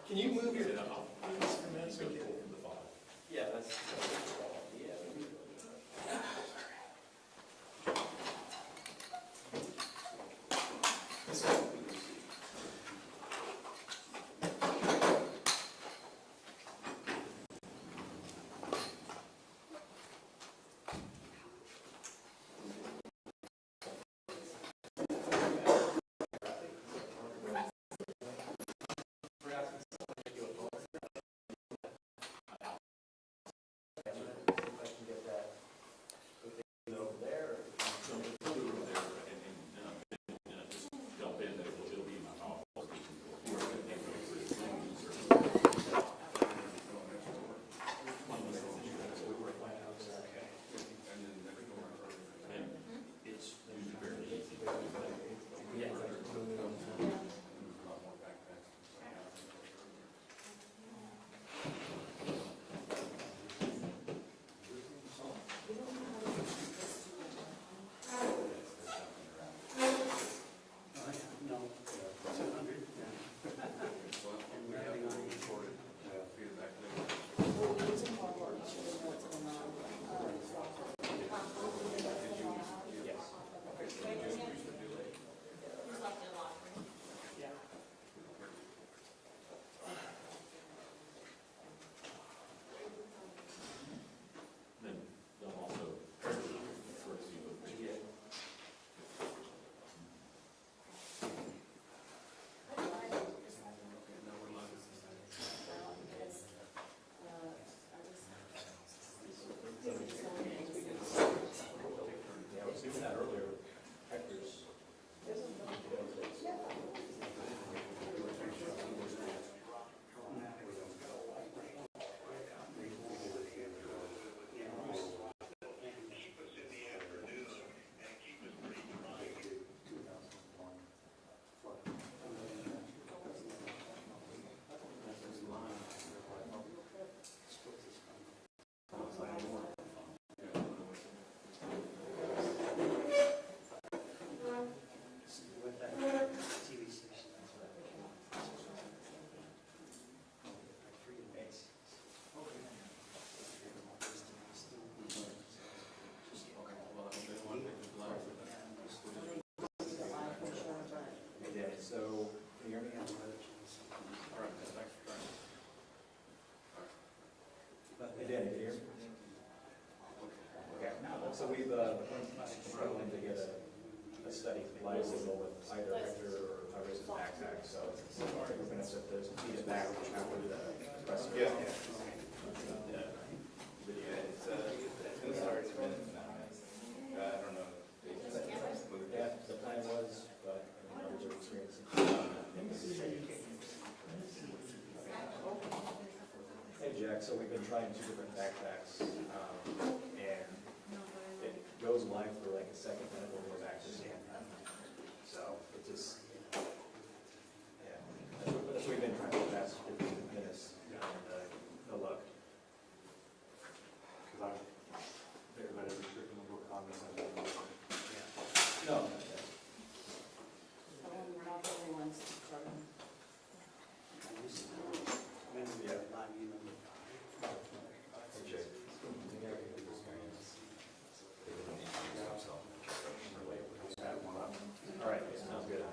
Can you move your Yeah, I'll- instruments? Go pull from the file. Yeah, that's yeah. This one. Jump in, it'll be in my office. And it's usually fairly easy. Then they'll also first see what they get. Yeah, I was doing that earlier. Hector's. Yeah, so, can you hear me? All right, thanks for trying. Hey, Dan, can you hear me? Okay, so we've been struggling to get a steady live signal with either Hector or Tyrus' backpack, so we're going to have to feed it back after the press. Yeah, it's gonna start in a minute. I don't know. Yeah, the plan was, but others are experiencing. Hey Jack, so we've been trying 2 different backpacks, and it goes live for like a second, then it will go back to stand. So it just, yeah, that's what we've been trying for the past 15 minutes, the luck. Because I'm very restricted on what comments I have. No. We're not the only ones struggling. Hey Jake. All right, sounds good.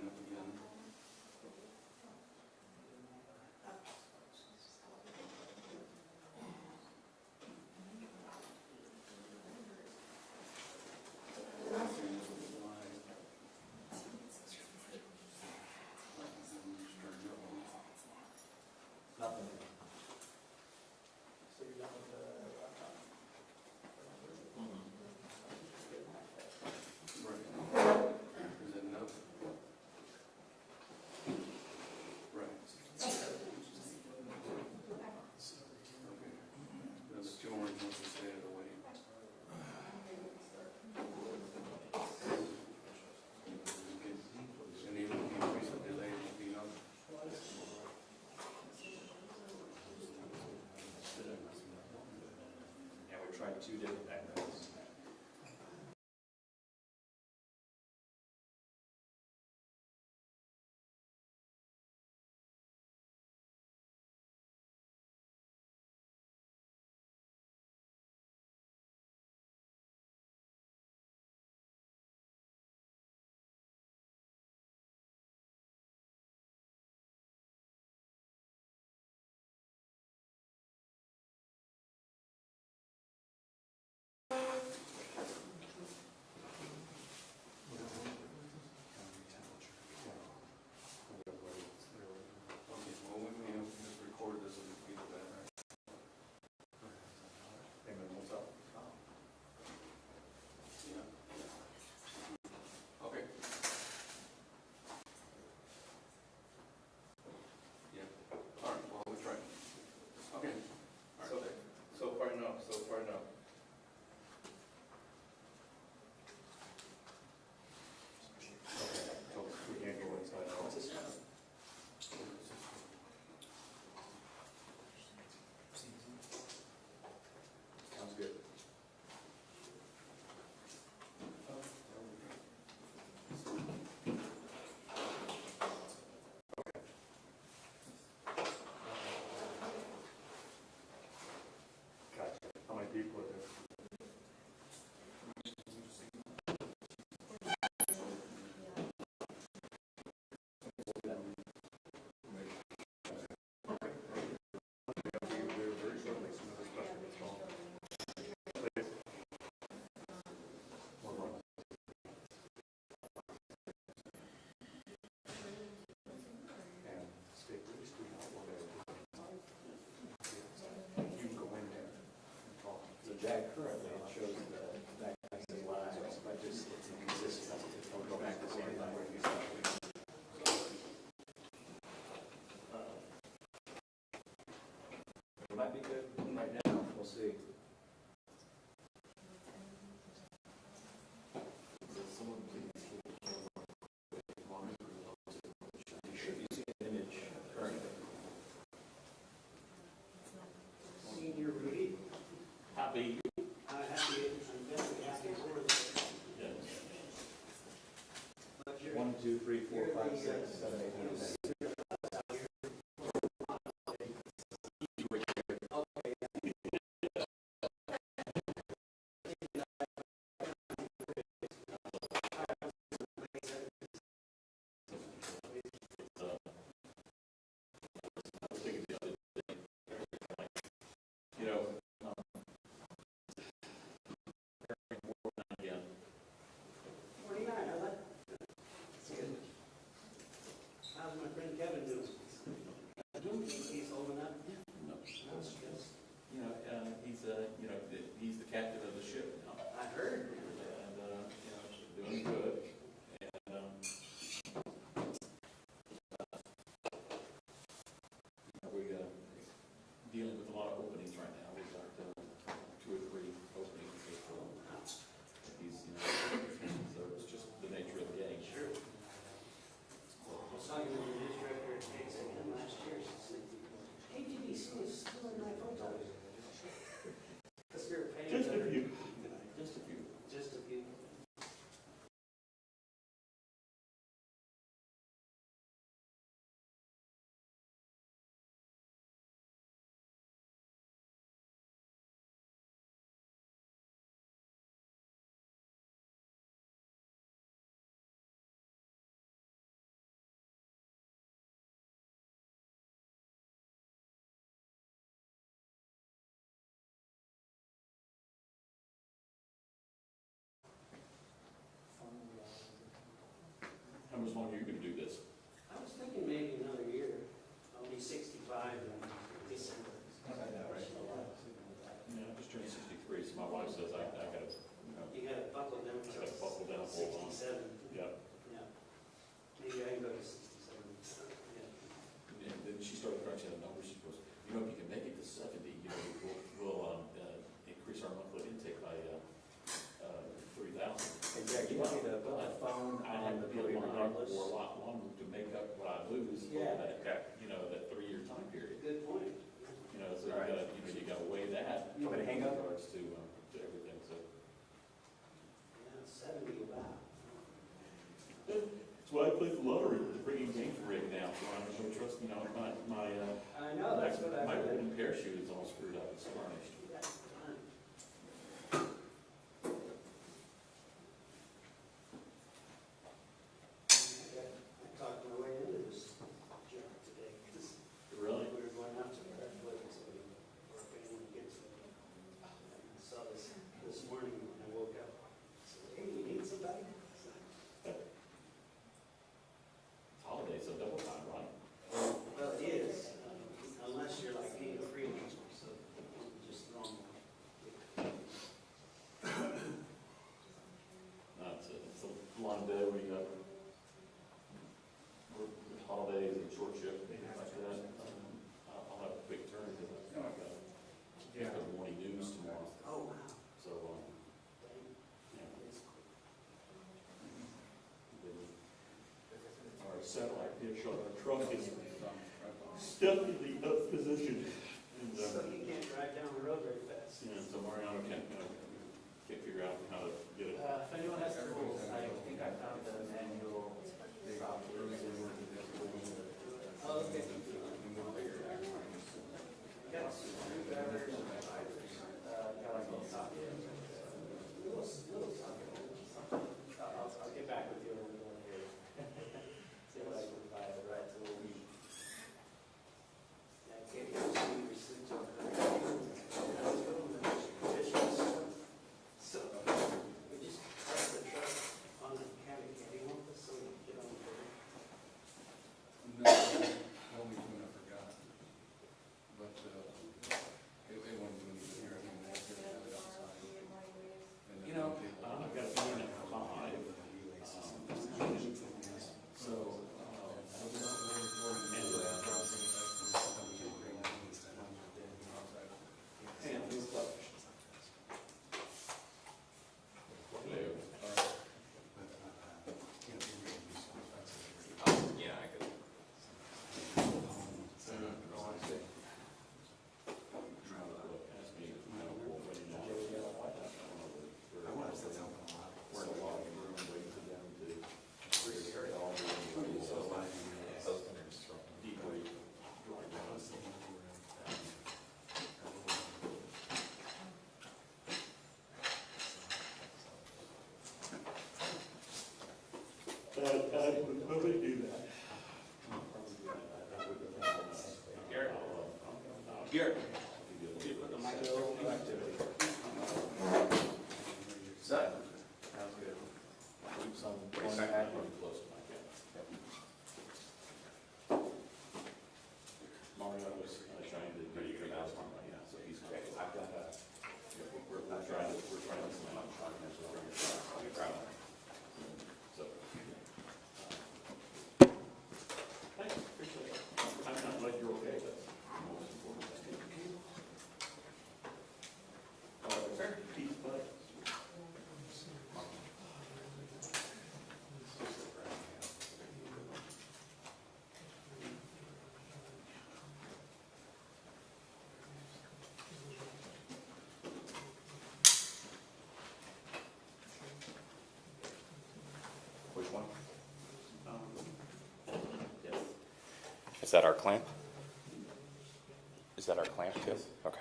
line up again. Nothing. So you're done with the laptop? Right. Is that enough? Right. Okay. Now the two orange ones will stay out of the way. Okay. And even if you increase the delay, it will be enough. Yeah, we tried 2 different backgrounds. Okay, well, we may have to just record this and repeat it back. Payment will tell. Yeah. Okay. Yeah, all right, well, we tried. Okay. All So, right, so far no, so far no. So we can't go inside. What's this? Sounds good. Gotcha. How many people are there? Very shortly, some of this question is gone. Please. One more. And stay really sweet out one day. You can go in there and talk. So Jack, currently it shows the back access lines, but just it's inconsistent. Don't go back to the same line where you started. It might be good right now, we'll see. You should be seeing an image currently. Senior Rudy, Happy. happy, I'm definitely happy for it. 1, 2, 3, 4, 5, 6, 7, 8, 9, 10. You know, 49, I like. That's good. How's my friend Kevin doing? He's holding up? No. That's good. He's the captain of the ship now, I heard. and doing good. And we dealing with a lot of openings right now. We've got 2 or 3 openings. So it's just the nature of the game. Sure. Well, saw you in the district, it takes we do this? I was thinking maybe another year. I'll be 65 in December. Yeah, I just turned 63, so my wife says I gotta, you know, You gotta buckle down I until gotta buckle down, hold on. 67. Yeah. Yeah. Maybe I can go to 67. Yeah. And then she started crunching the numbers. She goes, you know, if you can make it to 70, you know, we'll increase our monthly intake by 3,000. Exactly, you want me to put my phone I on have the to be buoy alive regardless? for a lot longer to make up what I lose for Yeah. that, you know, that 3-year time period. Good point. You know, so you All right. gotta, you gotta weigh that. You want me to hang up? In regards to everything, so. Yeah, 70, wow. That's why I played the lottery with the friggin' game rig now, so I'm gonna trust, you know, my I know, that's what I my heard. golden parachute is all screwed up, it's tarnished. I talked my way into this job today, because Really? we were going out to the athletic, so we were going to get to it. I saw this morning when I woke up. I said, hey, you need somebody? Holidays, so double time, right? Well, it is, unless you're like being free, so just normal. No, it's a long day when you got work with holidays and short shift, things like that. I'll have a quick turn because I've got the morning news tomorrow, Oh, wow. so, yeah. Our satellite dish on our truck is stuck in the up position. And, So you can't drive down the road very fast. yeah, so Mariano can't figure out how to get it. If anyone has tools, I think I found the manual. Oh, okay. Got screwdrivers, got like a little socket. Little socket. I'll get back with you when we're done here. See if I can find the right tool. Yeah, I can't even see your suits on So, we just parked the truck on the county caddy office, so we can get on the board. No, only one I forgot. But, it wasn't doing it here, I mean, they have it outside. And then You know, people- I've got a meeting at 5. So, Yeah, I could. ask me, you know, what do you know? We're in a lot of room waiting for them to figure it all out. So, debrief, drawing down. Nobody do that. Garrett? Garrett? You put the mic over. Activity. Set. Sounds good. Keep some Wait a going second. back. Close to my camera. Mario was trying to do your house on my, yeah, so he's not. I've got a, We're trying to slam on shotguns over here. I'll be proud of it. So. Thanks, appreciate it. I'm glad you're okay, that's the most important thing. Sir? Peace, bud. Which one? Yes. Is that our clamp? Is that our clamp too? Okay.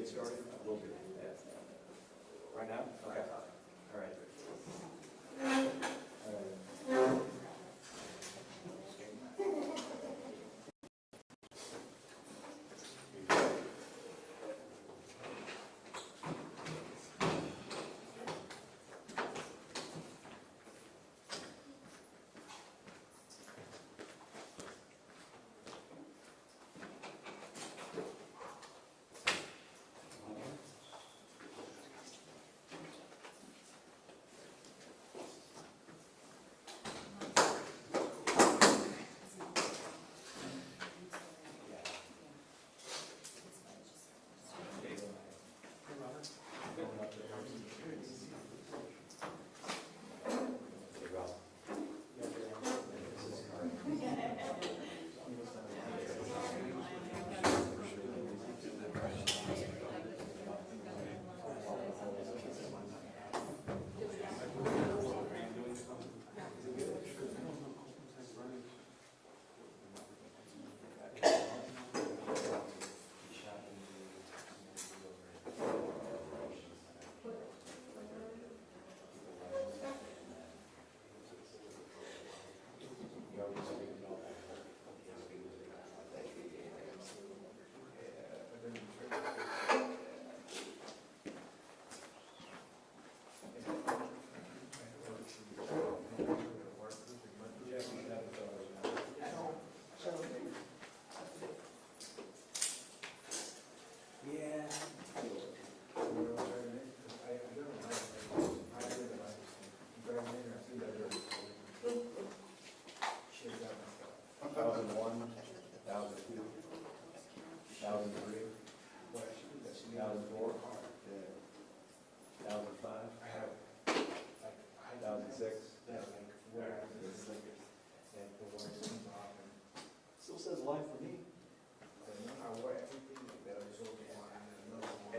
get started? Will do. Right now? Okay. All right. All right.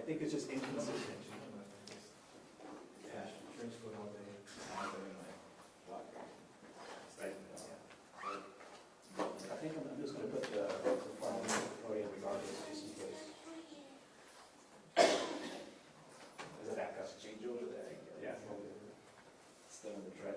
I think it's just inconsistent. I think I'm just gonna put the following podium regardless, just in case. Is it back up? Change over there? Yeah. Still in the tread.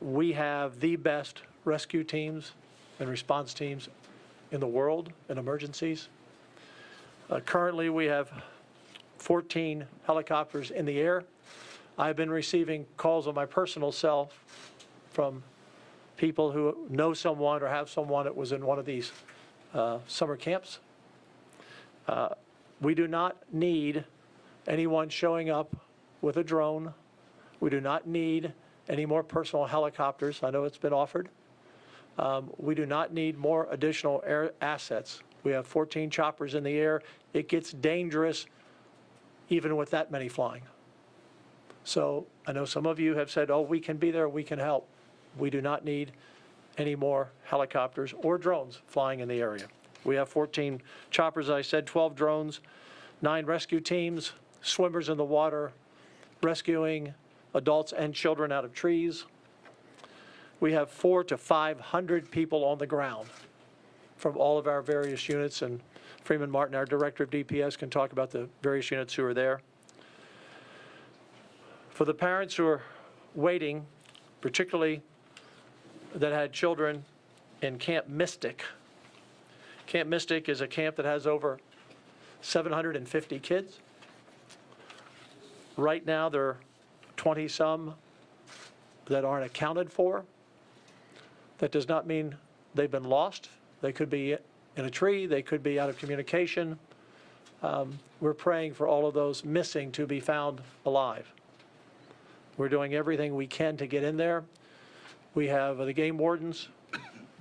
We have the best rescue teams and response teams in the world in emergencies. Currently, we have 14 helicopters in the air. I've been receiving calls on my personal cell from people who know someone or have someone that was in one of these summer camps. We do not need anyone showing up with a drone. We do not need any more personal helicopters. I know it's been offered. We do not need more additional air assets. We have 14 choppers in the air. It gets dangerous even with that many flying. So I know some of you have said, oh, we can be there, we can help. We do not need any more helicopters or drones flying in the area. We have 14 choppers, as I said, 12 drones, 9 rescue teams, swimmers in the water, rescuing adults and children out of trees. We have 400 to 500 people on the ground from all of our various units, and Freeman Martin, our director of DPS, can talk about the various units who are there. For the parents who are waiting, particularly that had children in Camp Mystic. Camp Mystic is a camp that has over 750 kids. Right now, there are 20-some that aren't accounted for. That does not mean they've been lost. They could be in a tree. They could be out of communication. We're praying for all of those missing to be found alive. We're doing everything we can to get in there. We have the game wardens.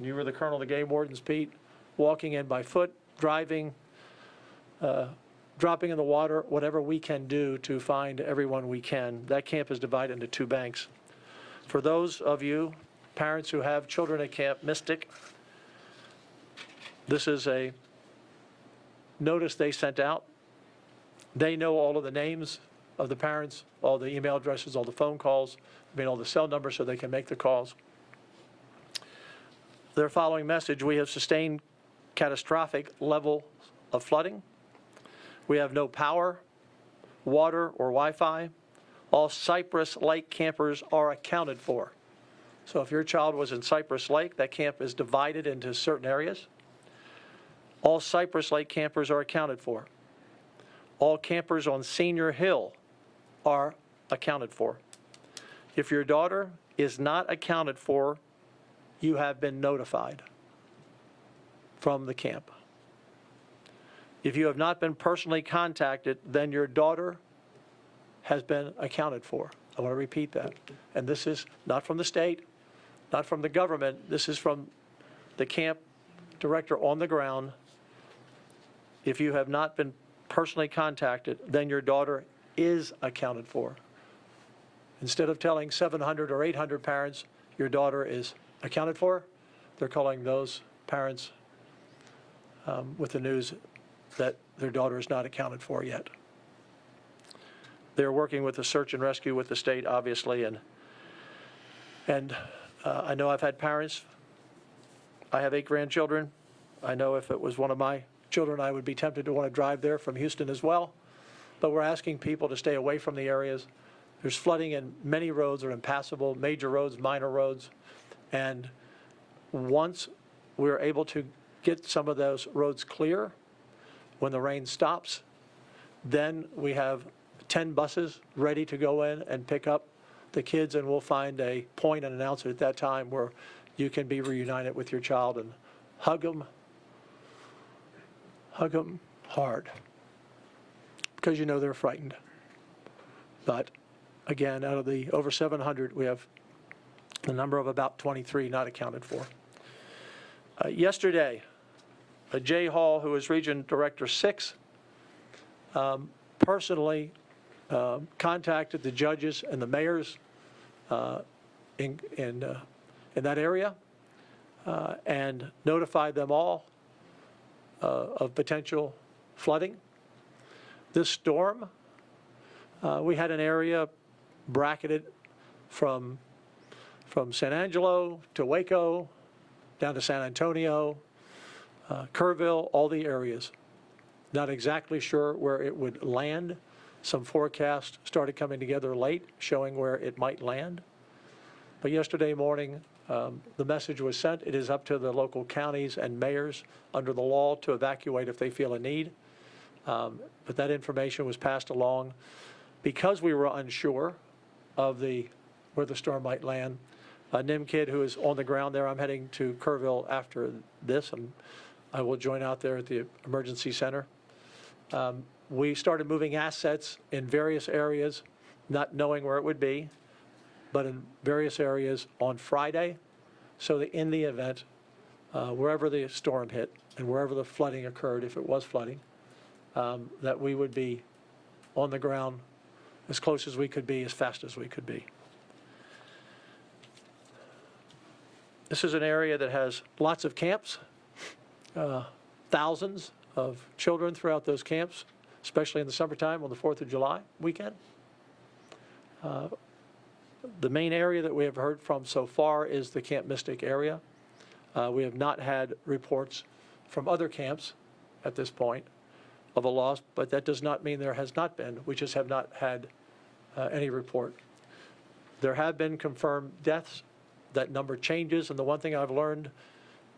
You were the colonel of the game wardens, Pete, walking in by foot, driving, dropping in the water, whatever we can do to find everyone we can. That camp is divided into 2 banks. For those of you, parents who have children at Camp Mystic, this is a notice they sent out. They know all of the names of the parents, all the email addresses, all the phone calls, all the cell numbers so they can make the calls. Their following message: we have sustained catastrophic level of flooding. We have no power, water, or Wi-Fi. All Cypress Lake campers are accounted for. So if your child was in Cypress Lake, that camp is divided into certain areas. All Cypress Lake campers are accounted for. All campers on Senior Hill are accounted for. If your daughter is not accounted for, you have been notified from the camp. If you have not been personally contacted, then your daughter has been accounted for. I want to repeat that. And this is not from the state, not from the government. This is from the camp director on the ground. If you have not been personally contacted, then your daughter is accounted for. Instead of telling 700 or 800 parents your daughter is accounted for, they're calling those parents with the news that their daughter is not accounted for yet. They're working with the search and rescue with the state, obviously, and I know I've had parents. I have 8 grandchildren. I know if it was one of my children, I would be tempted to want to drive there from Houston as well. But we're asking people to stay away from the areas. There's flooding in many roads that are impassable, major roads, minor roads. And once we're able to get some of those roads clear, when the rain stops, then we have 10 buses ready to go in and pick up the kids, and we'll find a point and announce it at that time where you can be reunited with your child and hug them hard, because you know they're frightened. But again, out of the over 700, we have the number of about 23 not accounted for. Yesterday, Jay Hall, who is Region Director 6, personally contacted the judges and the mayors in that area and notified them all of potential flooding. This storm, we had an area bracketed from San Angelo to Waco, down to San Antonio, Kerrville, all the areas. Not exactly sure where it would land. Some forecasts started coming together late, showing where it might land. But yesterday morning, the message was sent. It is up to the local counties and mayors under the law to evacuate if they feel a need. But that information was passed along. Because we were unsure of where the storm might land, Nim Kid, who is on the ground there, I'm heading to Kerrville after this, and I will join out there at the emergency center. We started moving assets in various areas, not knowing where it would be, but in various areas on Friday, so that in the event, wherever the storm hit and wherever the flooding occurred, if it was flooding, that we would be on the ground as close as we could be, as fast as we could be. This is an area that has lots of camps, thousands of children throughout those camps, especially in the summertime on the 4th of July weekend. The main area that we have heard from so far is the Camp Mystic area. We have not had reports from other camps at this point of a loss, but that does not mean there has not been. We just have not had any report. There have been confirmed deaths. That number changes, and the one thing I've learned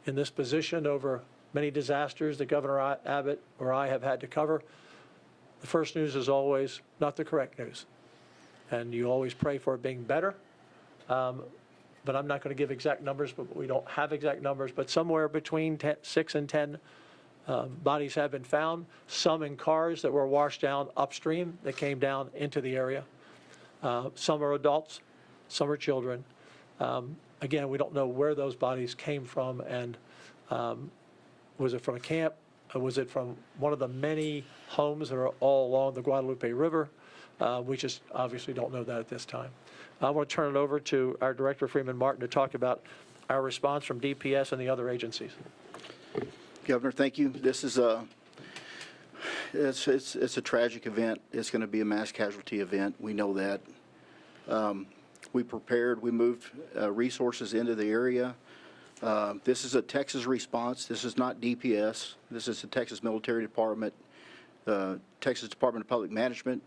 in this position over many disasters that Governor Abbott or I have had to cover, the first news is always not the correct news. And you always pray for it being better. But I'm not going to give exact numbers, but we don't have exact numbers, but somewhere between 6 and 10 bodies have been found, some in cars that were washed down upstream that came down into the area. Some are adults, some are children. Again, we don't know where those bodies came from, and was it from a camp? Was it from one of the many homes that are all along the Guadalupe River? We just obviously don't know that at this time. I want to turn it over to our Director, Freeman Martin, to talk about our response from DPS and the other agencies. Governor, thank you. This is it's a tragic event. It's going to be a mass casualty event. We know that. We prepared. We moved resources into the area. This is a Texas response. This is not DPS. This is the Texas Military Department, Texas Department of Public Management.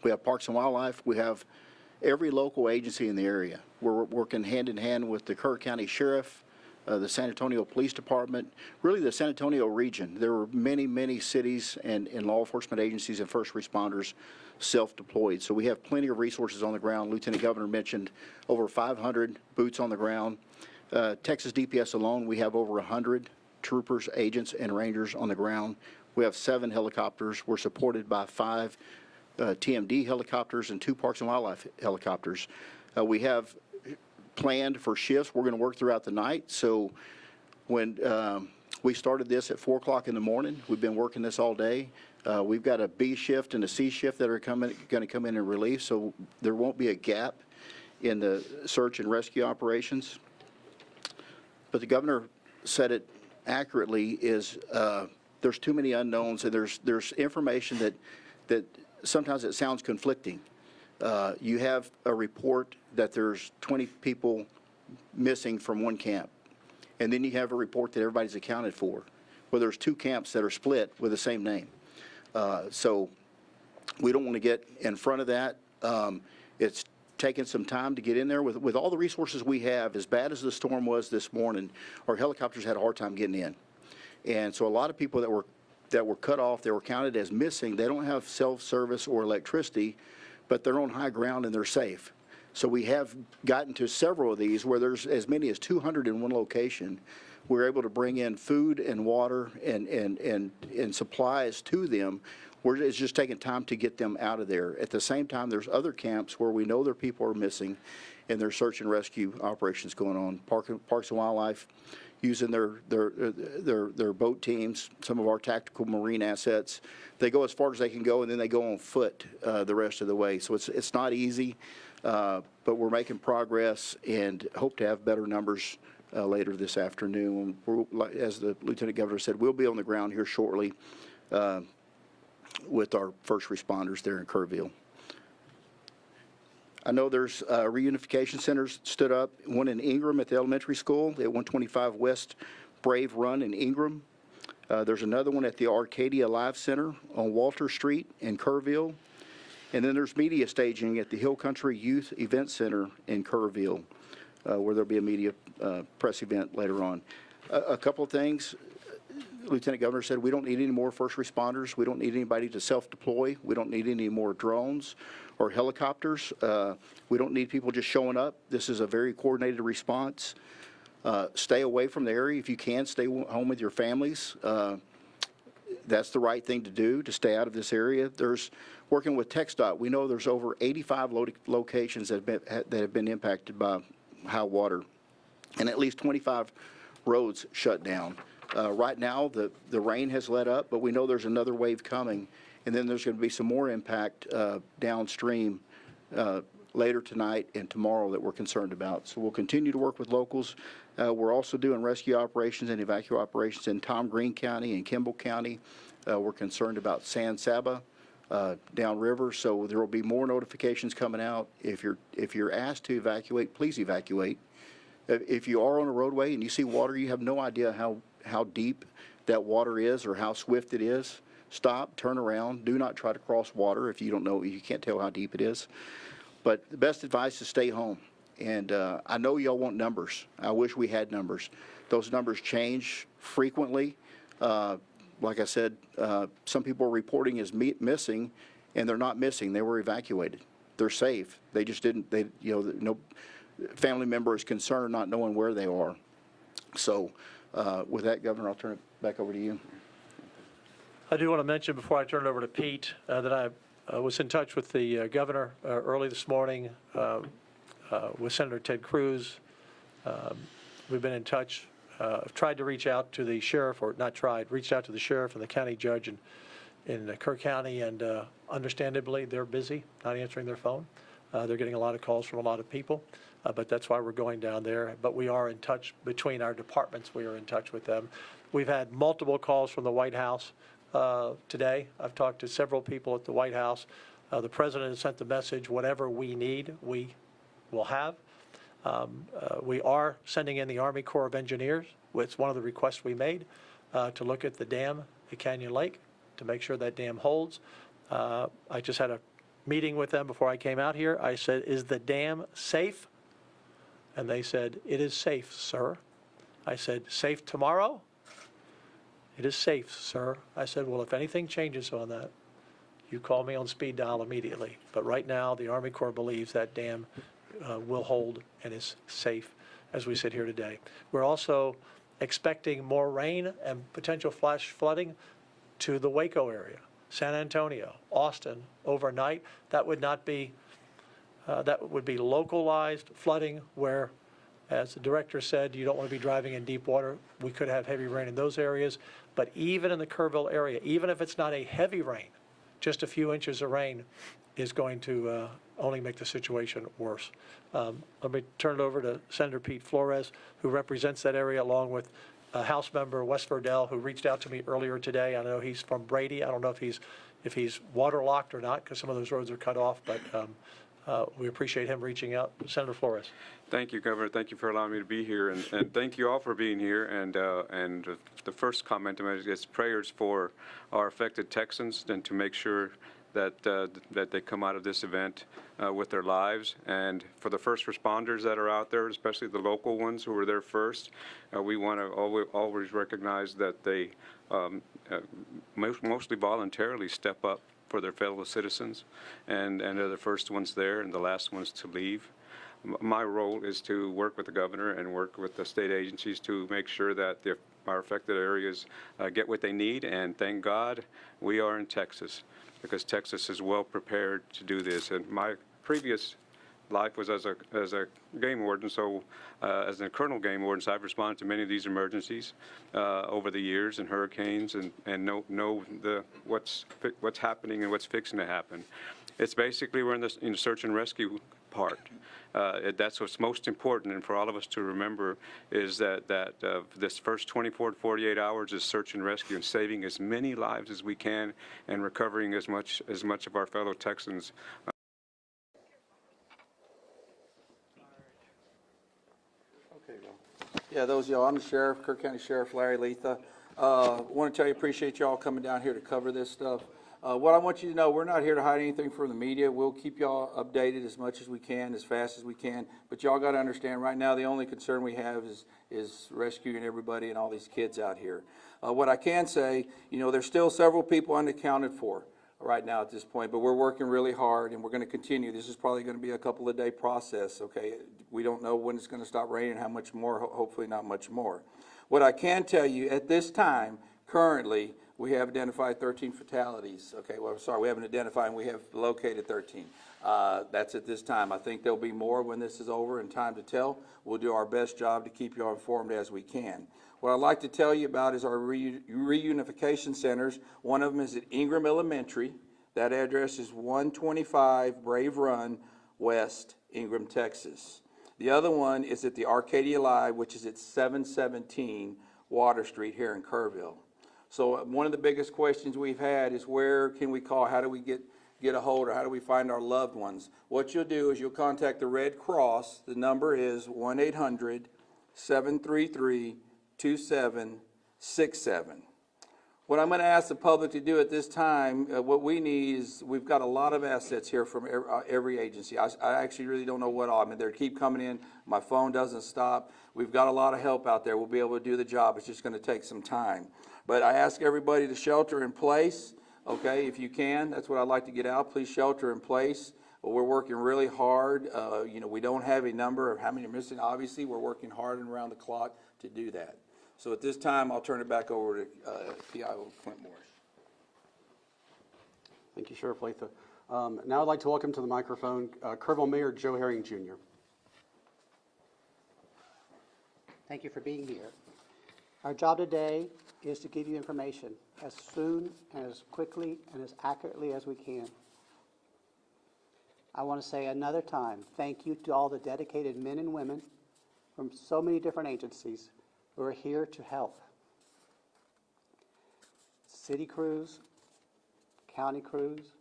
We have Parks and Wildlife. We have every local agency in the area. We're working hand in hand with the Kerr County Sheriff, the San Antonio Police Department, really the San Antonio region. There were many, many cities and law enforcement agencies and first responders self-deployed. So we have plenty of resources on the ground. Lieutenant Governor mentioned over 500 boots on the ground. Texas DPS alone, we have over 100 troopers, agents, and rangers on the ground. We have 7 helicopters. We're supported by 5 TMD helicopters and 2 Parks and Wildlife helicopters. We have planned for shifts. We're going to work throughout the night. So when we started this at 4 o'clock in the morning, we've been working this all day. We've got a B shift and a C shift that are going to come in and relief, so there won't be a gap in the search and rescue operations. But the governor said it accurately, is there's too many unknowns, and there's information that sometimes it sounds conflicting. You have a report that there's 20 people missing from one camp, and then you have a report that everybody's accounted for. Well, there's 2 camps that are split with the same name. So we don't want to get in front of that. It's taken some time to get in there. With all the resources we have, as bad as the storm was this morning, our helicopters had a hard time getting in. And so a lot of people that were cut off, they were counted as missing. They don't have self-service or electricity, but they're on high ground and they're safe. So we have gotten to several of these where there's as many as 200 in one location. We're able to bring in food and water and supplies to them. It's just taking time to get them out of there. At the same time, there's other camps where we know their people are missing, and there's search and rescue operations going on. Parks and Wildlife using their boat teams, some of our tactical marine assets. They go as far as they can go, and then they go on foot the rest of the way. So it's not easy, but we're making progress and hope to have better numbers later this afternoon. As the Lieutenant Governor said, we'll be on the ground here shortly with our first responders there in Kerrville. I know there's reunification centers stood up, one in Ingram at the elementary school, at 125 West Brave Run in Ingram. There's another one at the Arcadia Live Center on Walter Street in Kerrville. And then there's media staging at the Hill Country Youth Event Center in Kerrville, where there'll be a media press event later on. A couple of things. Lieutenant Governor said we don't need any more first responders. We don't need anybody to self-deploy. We don't need any more drones or helicopters. We don't need people just showing up. This is a very coordinated response. Stay away from the area. If you can, stay home with your families. That's the right thing to do, to stay out of this area. There's, working with TxDOT, we know there's over 85 locations that have been impacted by high water, and at least 25 roads shut down. Right now, the rain has let up, but we know there's another wave coming, and then there's going to be some more impact downstream later tonight and tomorrow that we're concerned about. So we'll continue to work with locals. We're also doing rescue operations and evacuation operations in Tom Green County and Kimball County. We're concerned about San Saba downriver, so there will be more notifications coming out. If you're asked to evacuate, please evacuate. If you are on a roadway and you see water, you have no idea how deep that water is or how swift it is. Stop, turn around. Do not try to cross water if you don't know, you can't tell how deep it is. But the best advice is stay home. And I know y'all want numbers. I wish we had numbers. Those numbers change frequently. Like I said, some people are reporting as missing, and they're not missing. They were evacuated. They're safe. They just didn't, no family member is concerned not knowing where they are. So with that, Governor, I'll turn it back over to you. I do want to mention before I turn it over to Pete that I was in touch with the governor early this morning with Senator Ted Cruz. We've been in touch. I've tried to reach out to the sheriff, or not tried, reached out to the sheriff and the county judge in Kerr County, and understandably, they're busy, not answering their phone. They're getting a lot of calls from a lot of people, but that's why we're going down there. But we are in touch between our departments. We are in touch with them. We've had multiple calls from the White House today. I've talked to several people at the White House. The president has sent the message, whatever we need, we will have. We are sending in the Army Corps of Engineers. It's one of the requests we made to look at the dam at Canyon Lake to make sure that dam holds. I just had a meeting with them before I came out here. I said, is the dam safe? And they said, it is safe, sir. I said, safe tomorrow? It is safe, sir. I said, well, if anything changes on that, you call me on speed dial immediately. But right now, the Army Corps believes that dam will hold and is safe as we sit here today. We're also expecting more rain and potential flash flooding to the Waco area, San Antonio, Austin overnight. That would not be, that would be localized flooding where, as the director said, you don't want to be driving in deep water. We could have heavy rain in those areas. But even in the Kerrville area, even if it's not a heavy rain, just a few inches of rain is going to only make the situation worse. Let me turn it over to Senator Pete Flores, who represents that area, along with House member West Verdell, who reached out to me earlier today. I know he's from Brady. I don't know if he's waterlocked or not, because some of those roads are cut off, but we appreciate him reaching out. Senator Flores. Thank you, Governor. Thank you for allowing me to be here, and thank you all for being here. And the first comment to make is prayers for our affected Texans, and to make sure that that they come out of this event with their lives. And for the first responders that are out there, especially the local ones who were there first, we want to always recognize that they mostly voluntarily step up for their fellow citizens, and are the first ones there and the last ones to leave. My role is to work with the governor and work with the state agencies to make sure that our affected areas get what they need. And thank God we are in Texas, because Texas is well prepared to do this. And my previous life was as a game warden, so as a colonel game warden, so I've responded to many of these emergencies over the years, and hurricanes, and know what's happening and what's fixing to happen. It's basically we're in the search and rescue part. That's what's most important, and for all of us to remember is that this first 24 to 48 hours is search and rescue, and saving as many lives as we can, and recovering as much of our fellow Texans. Okay, well. Yeah, those y'all. I'm the sheriff, Kerr County Sheriff Larry Letha. Want to tell you, appreciate y'all coming down here to cover this stuff. What I want you to know, we're not here to hide anything from the media. We'll keep y'all updated as much as we can, as fast as we can. But y'all got to understand, right now, the only concern we have is rescuing everybody and all these kids out here. What I can say, there's still several people unaccounted for right now at this point, but we're working really hard, and we're going to continue. This is probably going to be a couple of day process, okay? We don't know when it's going to stop raining, how much more, hopefully not much more. What I can tell you, at this time, currently, we have identified 13 fatalities. Okay, well, sorry, we haven't identified, we have located 13. That's at this time. I think there'll be more when this is over and time to tell. We'll do our best job to keep you informed as we can. What I'd like to tell you about is our reunification centers. One of them is at Ingram Elementary. That address is 125 Brave Run West, Ingram, Texas. The other one is at the Arcadia Live, which is at 717 Water Street here in Kerrville. So one of the biggest questions we've had is where can we call? How do we get a hold, or how do we find our loved ones? What you'll do is you'll contact the Red Cross. The number is 1-800-733-2767. What I'm going to ask the public to do at this time, what we need is, we've got a lot of assets here from every agency. I actually really don't know what all. I mean, they keep coming in. My phone doesn't stop. We've got a lot of help out there. We'll be able to do the job. It's just going to take some time. But I ask everybody to shelter in place, okay, if you can. That's what I'd like to get out. Please shelter in place. Well, we're working really hard. We don't have a number of how many are missing. Obviously, we're working hard and around the clock to do that. So at this time, I'll turn it back over to PIO Clint Morris. Thank you, Sheriff Latha. Now I'd like to welcome to the microphone Kerrville Mayor Joe Herring, Jr. Thank you for being here. Our job today is to give you information as soon and as quickly and as accurately as we can. I want to say another time, thank you to all the dedicated men and women from so many different agencies who are here to help. City crews, county crews,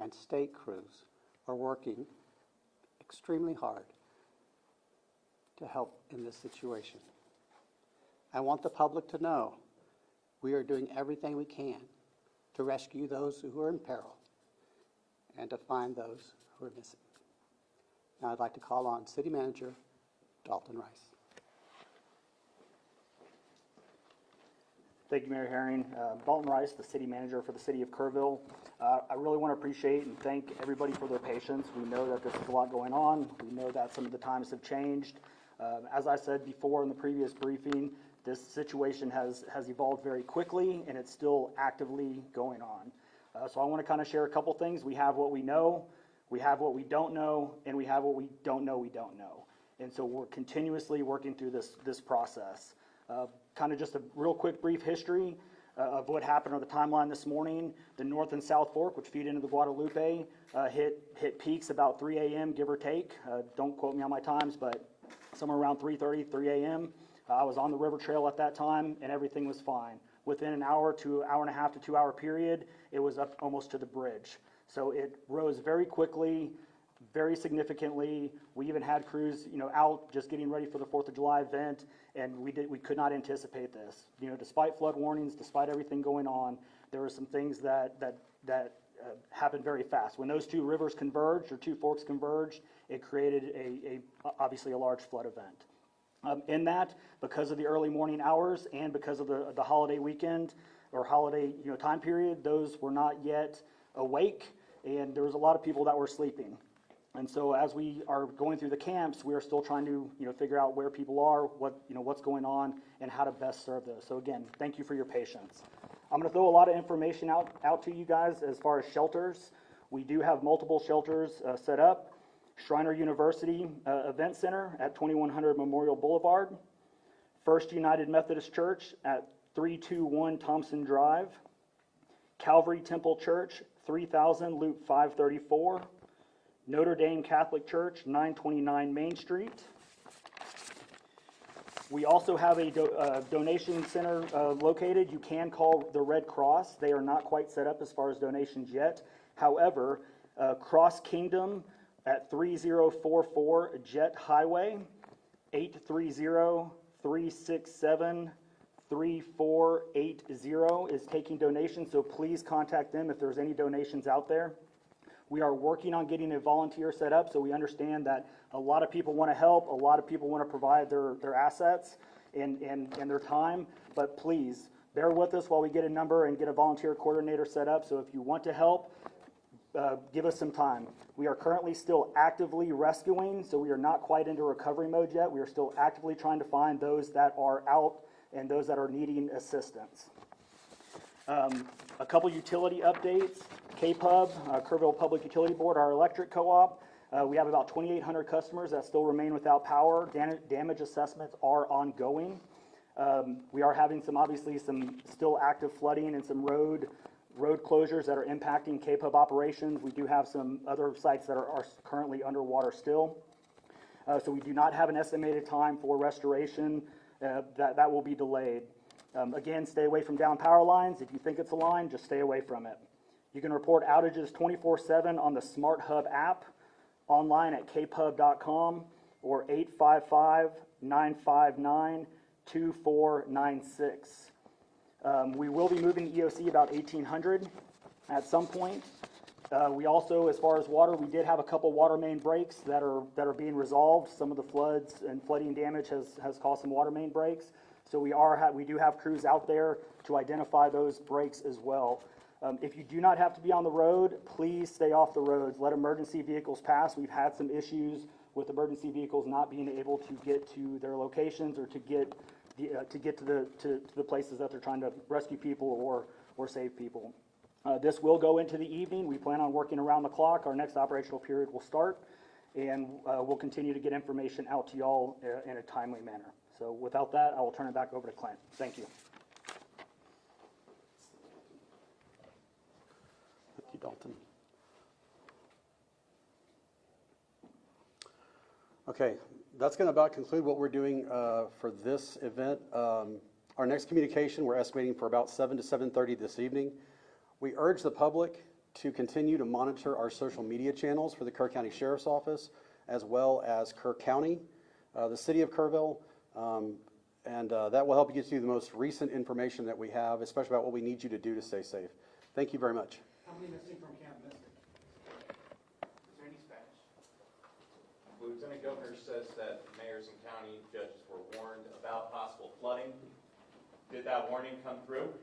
and state crews are working extremely hard to help in this situation. I want the public to know we are doing everything we can to rescue those who are in peril and to find those who are missing. Now I'd like to call on City Manager Dalton Rice. Thank you, Mayor Herring. Dalton Rice, the City Manager for the City of Kerrville. I really want to appreciate and thank everybody for their patience. We know that this is a lot going on. We know that some of the times have changed. As I said before in the previous briefing, this situation has evolved very quickly, and it's still actively going on. So I want to kind of share a couple things. We have what we know, we have what we don't know, and we have what we don't know we don't know. And so we're continuously working through this process. Kind of just a real quick brief history of what happened on the timeline this morning. The North and South Fork, which feed into the Guadalupe, hit peaks about 3 a.m., give or take. Don't quote me on my times, but somewhere around 3:30, 3 a.m. I was on the river trail at that time, and everything was fine. Within an hour to hour and a half to 2 hour period, it was up almost to the bridge. So it rose very quickly, very significantly. We even had crews, out just getting ready for the 4th of July event, and we could not anticipate this. Despite flood warnings, despite everything going on, there were some things that happened very fast. When those two rivers converged, or two forks converged, it created obviously a large flood event. In that, because of the early morning hours and because of the holiday weekend or holiday time period, those were not yet awake, and there was a lot of people that were sleeping. And so as we are going through the camps, we are still trying to figure out where people are, what's going on, and how to best serve those. So again, thank you for your patience. I'm going to throw a lot of information out to you guys as far as shelters. We do have multiple shelters set up. Shriner University Event Center at 2100 Memorial Boulevard. First United Methodist Church at 321 Thompson Drive. Calvary Temple Church, 3000 Loop 534. Notre Dame Catholic Church, 929 Main Street. We also have a donation center located. You can call the Red Cross. They are not quite set up as far as donations yet. However, Cross Kingdom at 3044 Jet Highway, 830-367-3000. 3480 is taking donations, so please contact them if there's any donations out there. We are working on getting a volunteer set up, so we understand that a lot of people want to help, a lot of people want to provide their assets and their time, but please, bear with us while we get a number and get a volunteer coordinator set up. So if you want to help, give us some time. We are currently still actively rescuing, so we are not quite into recovery mode yet. We are still actively trying to find those that are out and those that are needing assistance. A couple utility updates. KPUB, Kerrville Public Utility Board, our electric co-op. We have about 2,800 customers that still remain without power. Damage assessments are ongoing. We are having obviously some still active flooding and some road closures that are impacting KPUB operations. We do have some other sites that are currently underwater still. So we do not have an estimated time for restoration. That will be delayed. Again, stay away from down power lines. If you think it's a line, just stay away from it. You can report outages 24/7 on the Smart Hub app, online at kpub.com, or 855-959-2496. We will be moving the EOC about 1,800 at some point. We also, as far as water, we did have a couple water main breaks that are being resolved. Some of the floods and flooding damage has caused some water main breaks. So we do have crews out there to identify those breaks as well. If you do not have to be on the road, please stay off the roads. Let emergency vehicles pass. We've had some issues with emergency vehicles not being able to get to their locations or to get to the places that they're trying to rescue people or save people. This will go into the evening. We plan on working around the clock. Our next operational period will start, and we'll continue to get information out to y'all in a timely manner. So without that, I will turn it back over to Clint. Thank you. Thank you, Dalton. Okay, that's going to about conclude what we're doing for this event. Our next communication, we're estimating for about 7 to 7:30 this evening. We urge the public to continue to monitor our social media channels for the Kerr County Sheriff's Office, as well as Kerr County, the City of Kerrville, and that will help you get you the most recent information that we have, especially about what we need you to do to stay safe. Thank you very much. How many missing from Camp Mystic? Is there any Spanish? Lieutenant Governor says that mayors and county judges were warned about possible flooding. Did that warning come through?